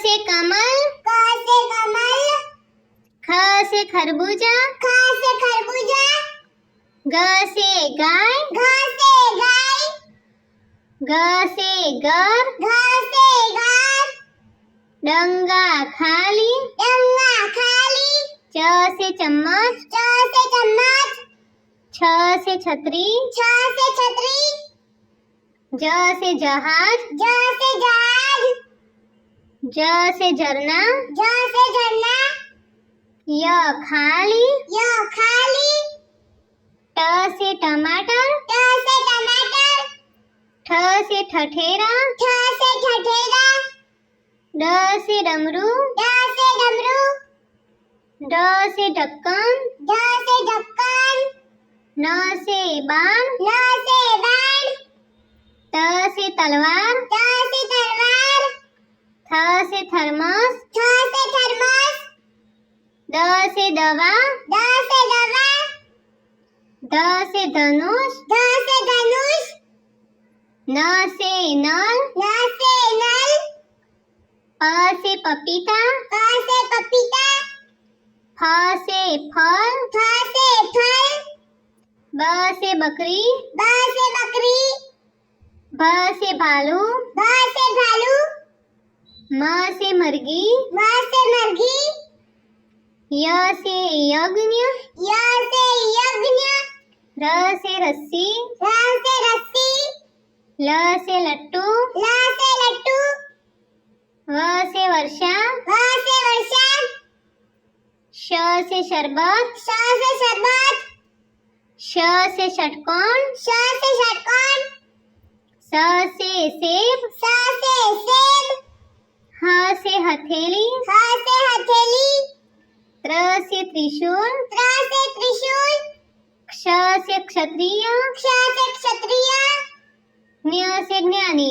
से कमल, ख से खरबूजा, ग से गाय, ग से घर, डंगा खाली, च से चम्मच, छ से छतरी, ज से जहाज, ज से झरना, य खाली, ट से टमाटर, ठ से ठठेरा, ड से डमरू, ड से ढक्कन, न से बाण, त से तलवार, थ से थर्मस, द से दवा, ध से धनुष, न से नल, प से पपीता, फ से फल, ब से बकरी, भ से भालू, म से मर्गी, य से यज्ञ, र से रस्सी, ल से लट्टू, व से वर्षा, श से शरबत, श से षटकोण, स से सेब, ह से हथेली, त्र से त्रिशूल, क्ष से क्षत्रिय, ज्ञ से ज्ञानी।